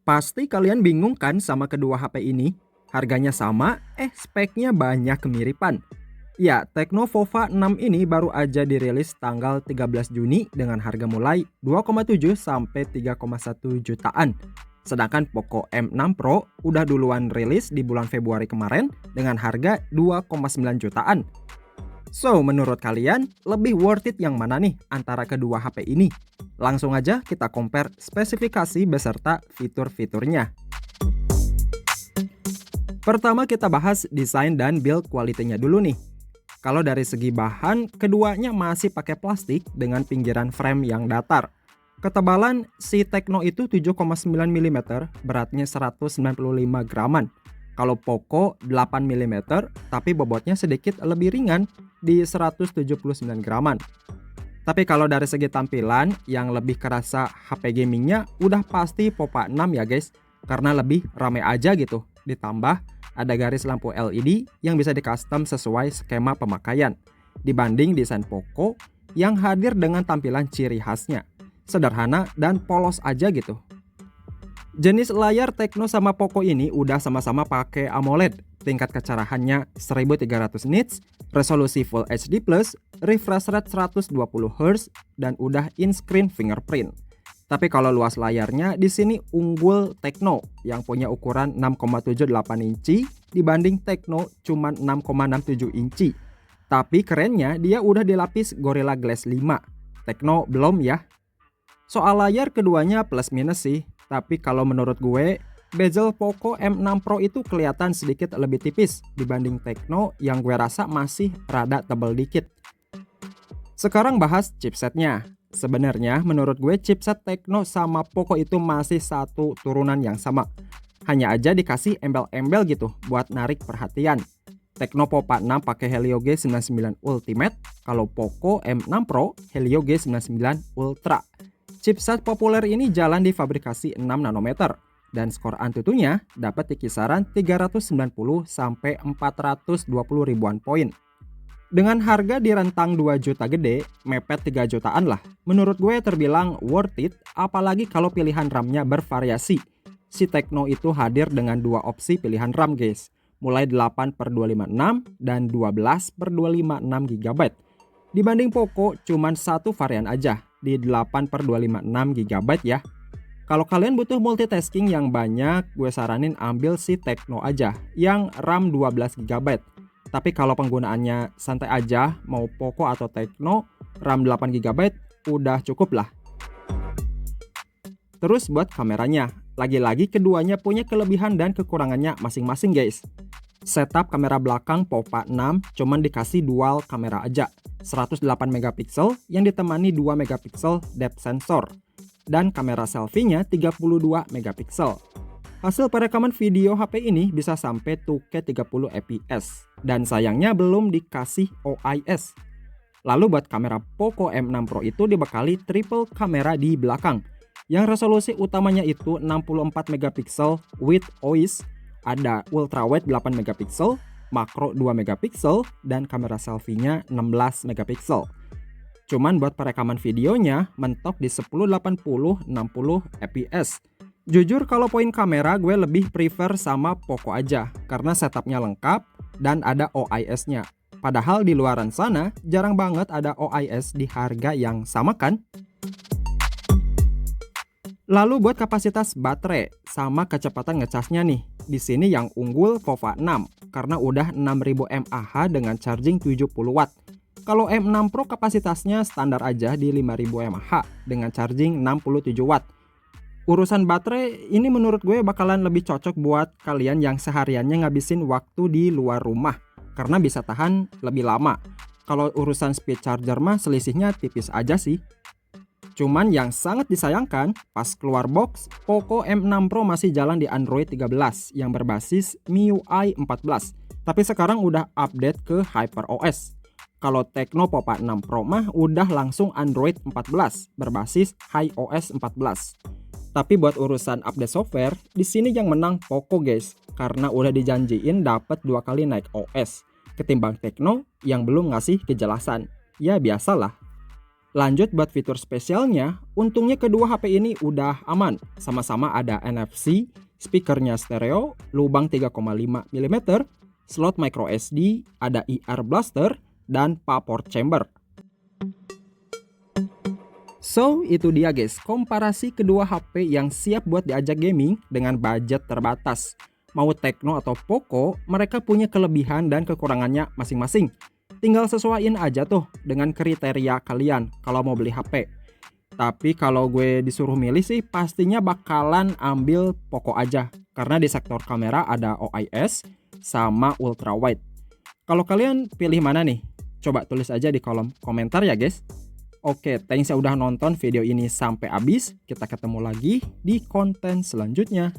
Pasti kalian bingung kan sama kedua HP ini? Harganya sama, speknya banyak kemiripan. Ya, Tecno Vova 6 ini baru aja dirilis tanggal 13 Juni dengan harga mulai 2,7 sampai 3,1 jutaan. Sedangkan Poco M6 Pro udah duluan rilis di bulan Februari kemarin dengan harga 2,9 jutaan. So, menurut kalian lebih worth it yang mana nih antara kedua HP ini? Langsung aja kita compare spesifikasi beserta fitur-fiturnya. Pertama kita bahas desain dan build quality-nya dulu nih. Kalau dari segi bahan, keduanya masih pakai plastik dengan pinggiran frame yang datar. Ketebalan si Tecno itu 7,9 mm, beratnya 195 graman. Kalau Poco 8 mm, tapi bobotnya sedikit lebih ringan di 179 graman. Tapi kalau dari segi tampilan, yang lebih kerasa HP gamingnya udah pasti Poco 6 ya guys, karena lebih rame aja gitu. Ditambah ada garis lampu LED yang bisa di-custom sesuai skema pemakaian, dibanding desain Poco yang hadir dengan tampilan ciri khasnya, sederhana dan polos aja gitu. Jenis layar Tecno sama Poco ini udah sama-sama pakai AMOLED, tingkat kecerahannya 1300 nits, resolusi Full HD+, refresh rate 120Hz, dan udah in-screen fingerprint. Tapi kalau luas layarnya di sini unggul Tecno yang punya ukuran 6,78 inci dibanding Tecno cuma 6,67 inci. Tapi kerennya dia udah dilapis Gorilla Glass 5. Tecno belum ya. Soal layar keduanya plus minus sih, tapi kalau menurut gue, bezel Poco M6 Pro itu kelihatan sedikit lebih tipis dibanding Tecno yang gue rasa masih rada tebel dikit. Sekarang bahas chipsetnya. Sebenarnya menurut gue chipset Tecno sama Poco itu masih satu turunan yang sama. Hanya aja dikasih embel-embel gitu buat narik perhatian. Tecno Poco 6 pakai Helio G99 Ultimate, kalau Poco M6 Pro Helio G99 Ultra. Chipset populer ini jalan di fabrikasi 6 nanometer dan skor Antutunya dapat di kisaran 390 sampai 420 ribuan poin. Dengan harga di rentang 2 juta gede, mepet 3 jutaan lah. Menurut gue terbilang worth it, apalagi kalau pilihan RAM-nya bervariasi. Si Tecno itu hadir dengan dua opsi pilihan RAM guys, mulai 8/256 dan 12/256 GB. Dibanding Poco, cuman satu varian aja, di 8/256 GB ya. Kalau kalian butuh multitasking yang banyak, gue saranin ambil si Tecno aja, yang RAM 12 GB. Tapi kalau penggunaannya santai aja, mau Poco atau Tecno, RAM 8 GB udah cukup lah. Terus buat kameranya, lagi-lagi keduanya punya kelebihan dan kekurangannya masing-masing guys. Setup kamera belakang Poco 6 cuman dikasih dual kamera aja, 108 megapiksel yang ditemani 2 megapiksel depth sensor, dan kamera selfie-nya 32 megapiksel. Hasil perekaman video HP ini bisa sampai 2K 30 fps, dan sayangnya belum dikasih OIS. Lalu buat kamera Poco M6 Pro itu dibekali triple kamera di belakang, yang resolusi utamanya itu 64 megapiksel with OIS, ada ultrawide 8 megapiksel, makro 2 megapiksel, dan kamera selfie-nya 16 megapiksel. Cuman buat perekaman videonya mentok di 1080 60 fps. Jujur kalau poin kamera gue lebih prefer sama Poco aja, karena setupnya lengkap dan ada OIS-nya. Padahal di luaran sana jarang banget ada OIS di harga yang sama kan? Lalu buat kapasitas baterai sama kecepatan ngecasnya nih. Di sini yang unggul Vova 6 karena udah 6000 mAh dengan charging 70 watt. Kalau M6 Pro kapasitasnya standar aja di 5000 mAh dengan charging 67 watt. Urusan baterai ini menurut gue bakalan lebih cocok buat kalian yang sehariannya ngabisin waktu di luar rumah karena bisa tahan lebih lama. Kalau urusan speed charger mah selisihnya tipis aja sih. Cuman yang sangat disayangkan, pas keluar box, Poco M6 Pro masih jalan di Android 13 yang berbasis MIUI 14. Tapi sekarang udah update ke HyperOS. Kalau Tecno Poco 6 Pro mah udah langsung Android 14 berbasis iOS 14. Tapi buat urusan update software, di sini yang menang Poco guys, karena udah dijanjiin dapat 2 kali naik OS, ketimbang Tecno yang belum ngasih kejelasan. Ya biasalah. Lanjut buat fitur spesialnya, untungnya kedua HP ini udah aman. Sama-sama ada NFC, speakernya stereo, lubang 3,5 mm, slot micro SD, ada IR blaster, dan vapor chamber. So, itu dia guys, komparasi kedua HP yang siap buat diajak gaming dengan budget terbatas. Mau Tecno atau Poco, mereka punya kelebihan dan kekurangannya masing-masing. Tinggal sesuaiin aja tuh dengan kriteria kalian kalau mau beli HP. Tapi kalau gue disuruh milih sih pastinya bakalan ambil Poco aja. Karena di sektor kamera ada OIS sama ultra wide. Kalau kalian pilih mana nih? Coba tulis aja di kolom komentar ya guys. Oke, thanks ya udah nonton video ini sampai habis. Kita ketemu lagi di konten selanjutnya.